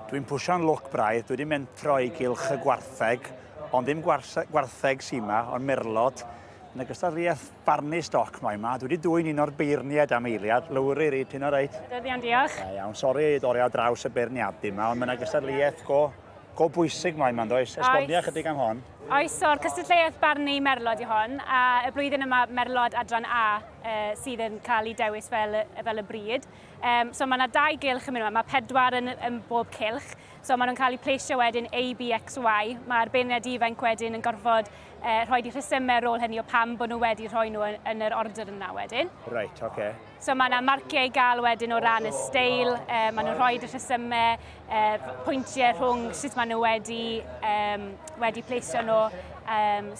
Dwi'n pwsio'n look braidd, dwi wedi mentro i gylch y gwartheg, ond ddim gwartheg sy'n yma, ond merlod. Yn ogystalliaeth Barnu Stoc mae yma. Dwi wedi dwy'n un o'r beirniad am eiliad. Lywri, Ryd, ti'n o reit? Iawn, diolch. Iawn, sori i dorri ar draws y beirniadu yma, ond mae'n ogystalliaeth go bwysig mae yma'n does. Esbonio chydig am hon. Oes, o'r cystadleuaeth Barnu merlod i hon, a y blwyddyn yma merlod adran A sydd yn cael ei dewis fel y bryd. So mae yna 2 gylch yn mynd yma, mae 4 yn bob cylch, so maen nhw'n cael eu pleisio wedyn A, B, X, Y. Mae'r beirniad ifanc wedyn yn gorfod rhoi eu rhesymau ar ôl hynny o pam bod nhw wedi rhoi nhw yn yr order yna wedyn. Reit, oce. So mae yna marciau i gael wedyn o ran y steil, maen nhw'n rhoi y rhesymau, pwyntiau rhwng sut maen nhw wedi pleisio nhw.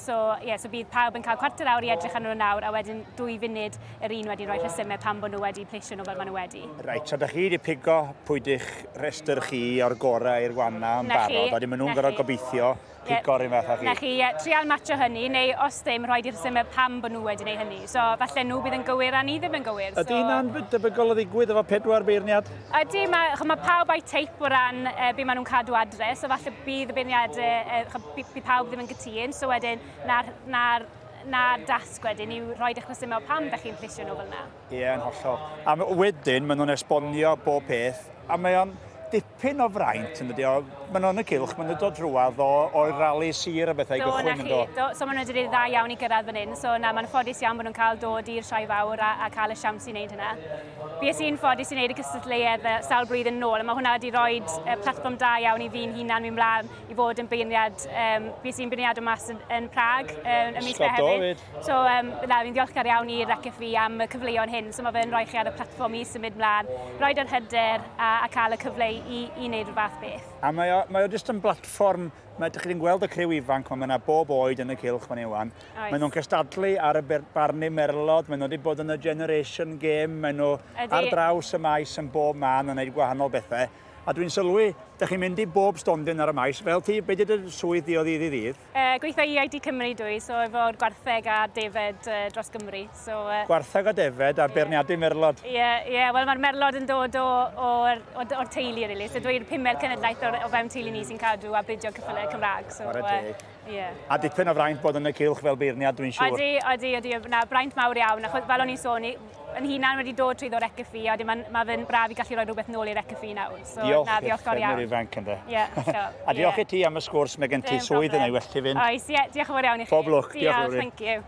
So bydd pawb yn cael cwarter awr i edrych arno nhw nawr, a wedyn 2 funud yr un wedi rhoi rhesymau pam bod nhw wedi pleisio nhw fel maen nhw wedi. Reit, so da chi wedi pigo pwydych restr chi o'r gorau i'r gwanna yn barod, a maen nhw'n gorfod gobeithio pigo'r un fath â chi. Na chi, trial matcho hynny, neu os ddim rhoi i'r rhesymau pam bod nhw wedi gwneud hynny. So falle nhw bydd yn gywir a ni ddim yn gywir. Ydy hynna'n debygol o ddigwydd efo 4 beirniad? Ydy, mae pawb a'i teip o ran be maen nhw'n cadw adre, so falle bydd y beirniadau, bydd pawb ddim yn gytun, so wedyn na'r dasg wedyn i'w rhoi eich rhesymau o pam ddech chi'n pleisio nhw fel yna. Ie, yn hollol. A wedyn, maen nhw'n esbonio bob peth, a mae o'n dipyn o fraint yn dydi o. Maen nhw'n y cylch, maen nhw'n dod rhywedd o'r rali sir a bethau gychwyn yn dod. So maen nhw'n dod dda iawn i gyrraedd fan hyn, so mae'n ffodus iawn bod nhw'n cael dod i'r sioe fawr a cael y siawns i wneud hynna. Fi sy'n ffodus i wneud y cystadleuaeth sawl blwyddyn nôl, a mae hwnna wedi rhoi platfform da iawn i fi'n hunan mi'n mlaen i fod yn beirniad. Fi sy'n beirniad o mas yn Prag, yn mis Mehefin. So fi'n ddiolchgar iawn i'r YFC am y cyfleoedd hyn, so mae fe'n rhoi chi ar y platfform i symud mlaen, roed yr hyder a cael y cyfle i wneud rhywbeth beth. A mae o jyst yn platfform, ydych chi'n gweld y criw ifanc, mae yna bob oed yn y cylch fan iwan. Maen nhw'n cystadlu ar y Barnu merlod, maen nhw wedi bod yn y generation game, maen nhw ar draws y maes yn bob man yn gwneud gwahanol bethau. A dwi'n sylwi, ydych chi'n mynd i bob stondin ar y maes, fel ti, beth ydy'r swydd diodd i ddydd? Gweithio i ID Cymru dwi, so efo'r gwartheg a defed dros Gymru. Gwartheg a defed a beirniadu merlod? Ie, wel mae'r merlod yn dod o'r teulu, really. So dwi'n 5 cenedlaeth o fewn teulu ni sy'n cadw a bridio cyffylau Cymraeg. A dipyn o fraint bod yn y cylch fel beirniad, dwi'n siŵr? Odi, na braint mawr iawn, achos fel o'n i'n sôn, yn hunan wedi dod trwy ddod YFC, a mae fe'n braf i gallu rhoi rhywbeth nôl i'r YFC nawr. Diolch i'r ifanc ynddo. A diolch i ti am y sgwrs, mae gen ti swydd yna i well ti fynd. Oes, diolch yn fawr iawn i chi. Pob lwc, diolch. Thank you.